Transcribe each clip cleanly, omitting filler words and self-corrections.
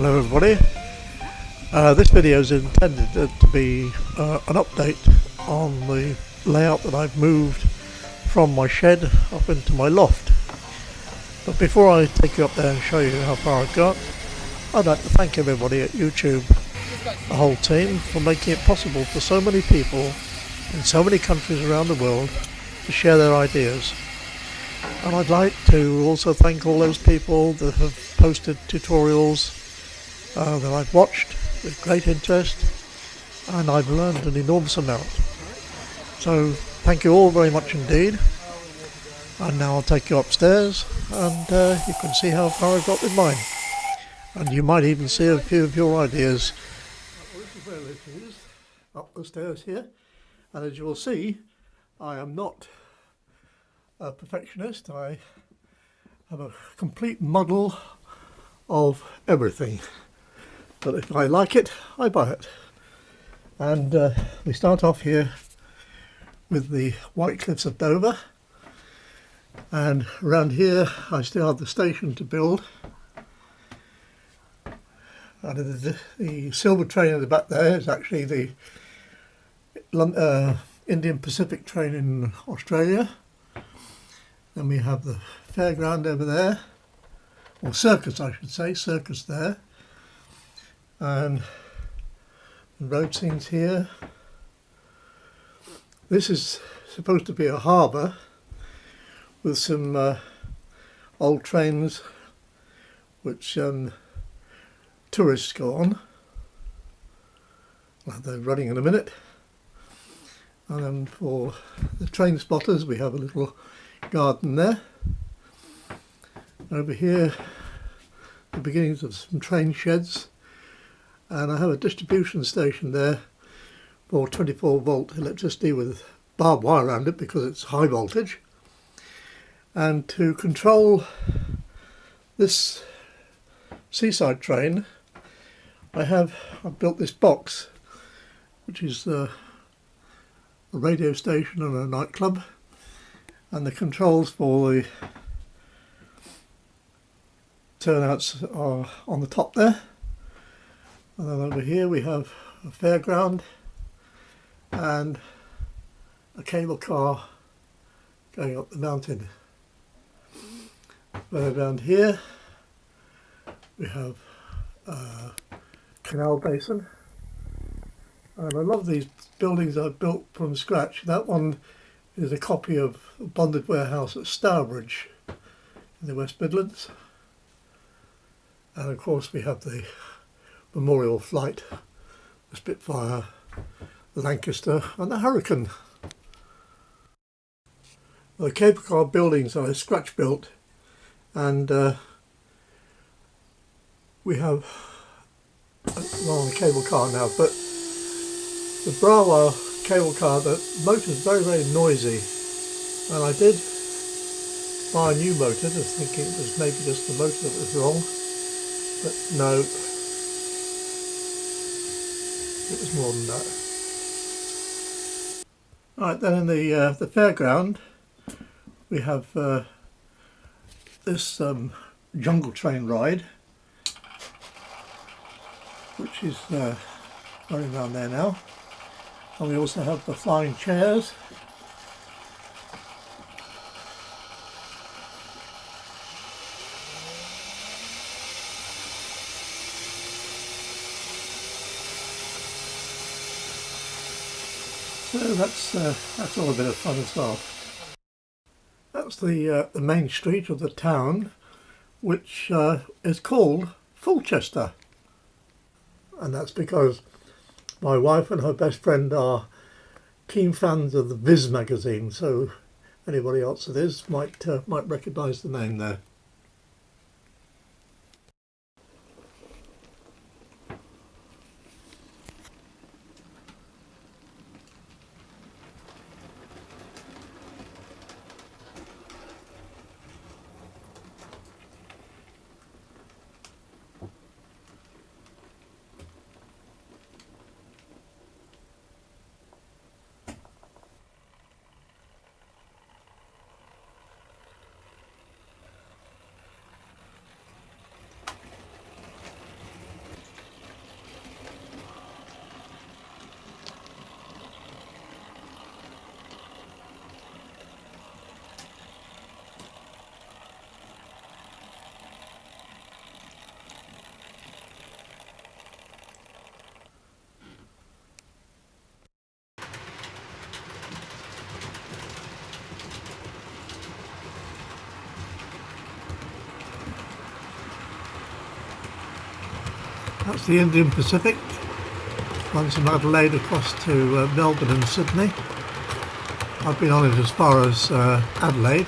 Hello everybody. This video is intended to be an update on the layout that I've moved from my shed up into my loft. But before I take you up there and show you how far I've got, I'd like to thank everybody at YouTube, the whole team, for making it possible for so many people in so many countries around the world to share their ideas. And I'd like to also thank all those people that have posted tutorials that I've watched with great interest, and I've learned an enormous amount. So thank you all very much indeed. And now I'll take you upstairs and you can see how far I've got with mine. And you might even see a few of your ideas. Well, this is where it is, up the stairs here. And as you will see, I am not a perfectionist. I have a complete muddle of everything. But if I like it, I buy it. And we start off here with the White Cliffs of Dover. And around here I still have the station to build. And the silver train in the back there is actually the Indian Pacific train in Australia. Then we have the fairground over there, or circus I should say, circus there. And the road scenes here. This is supposed to be a harbour with some old trains which tourists go on. Well, they're running in a minute. And then for the train spotters we have a little garden there. Over here the beginnings of some train sheds. And I have a distribution station there for 24 volt electricity with barbed wire around it because it's high voltage. And to control this seaside train, I've built this box, which is a radio station and a nightclub, and the controls for the turnouts are on the top there. And then over here we have a fairground and a cable car going up the mountain. Then around here we have a canal basin. And I love these buildings I've built from scratch. That one is a copy of a bonded warehouse at Stourbridge in the West Midlands. And of course we have the Memorial Flight, the Spitfire, the Lancaster and the Hurricane. The cable car buildings are scratch built, and we have a cable car now, but the Brawa cable car, the motor is very, very noisy, and I did buy a new motor just thinking it was maybe just the motor that was wrong, but no. It was more than that. Right, then in the fairground we have this jungle train ride, which is running around there now. And we also have the flying chairs. So that's all a bit of fun as well. That's the main street of the town, which is called Fulchester, and that's because my wife and her best friend are keen fans of the Viz magazine. So anybody else that is might recognise the name there. That's the Indian Pacific, runs from Adelaide across to Melbourne and Sydney. I've been on it as far as Adelaide.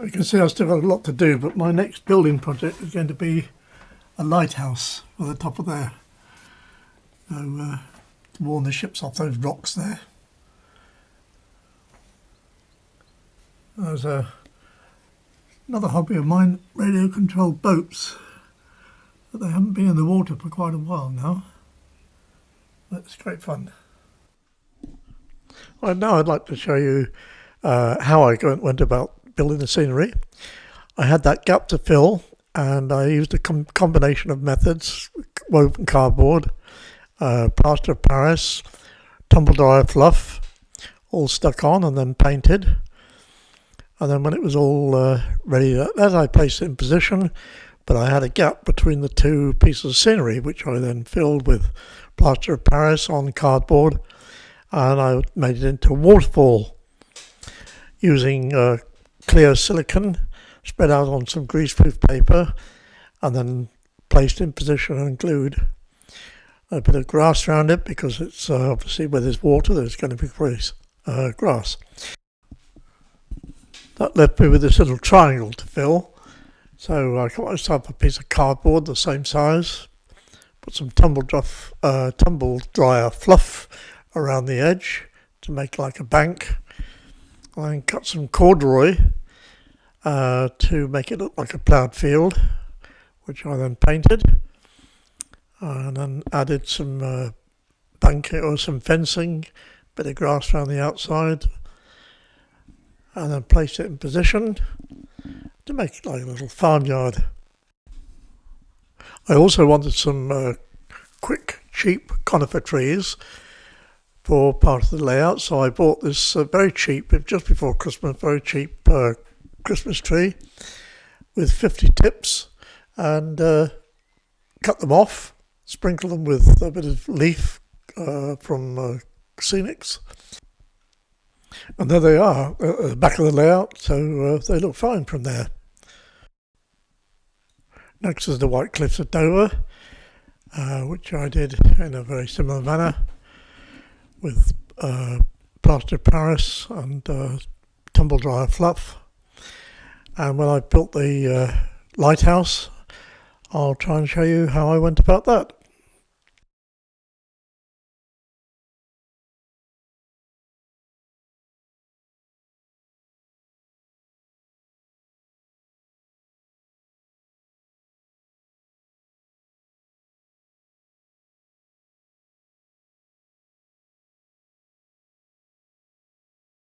You can see I've still got a lot to do, but my next building project is going to be a lighthouse for the top of there. So, to warn the ships off those rocks there. There's another hobby of mine, radio-controlled boats. But they haven't been in the water for quite a while now. But it's great fun. Well, now I'd like to show you how I went about building the scenery. I had that gap to fill, and I used a combination of methods: woven cardboard, plaster of Paris, tumble dryer fluff, all stuck on and then painted. And then when it was all ready, as I placed it in position, but I had a gap between the two pieces of scenery, which I then filled with plaster of Paris on cardboard, and I made it into a waterfall using clear silicone spread out on some greaseproof paper and then placed in position and glued. A bit of grass around it because it's obviously where there's water there's going to be grass. That left me with this little triangle to fill, so I cut myself a piece of cardboard the same size, put some tumble dryer fluff around the edge to make like a bank, and then cut some corduroy to make it look like a ploughed field, which I then painted, and then added some banking or some fencing, bit of grass around the outside, and then placed it in position to make it like a little farmyard. I also wanted some quick, cheap conifer trees for part of the layout, so I bought this very cheap, just before Christmas, very cheap Christmas tree with 50 tips, and cut them off, sprinkle them with a bit of leaf from Scenics, and there they are at the back of the layout, so they look fine from there. Next is the White Cliffs of Dover, which I did in a very similar manner with plaster of Paris and tumble dryer fluff. And when I built the lighthouse, I'll try and show you how I went about that.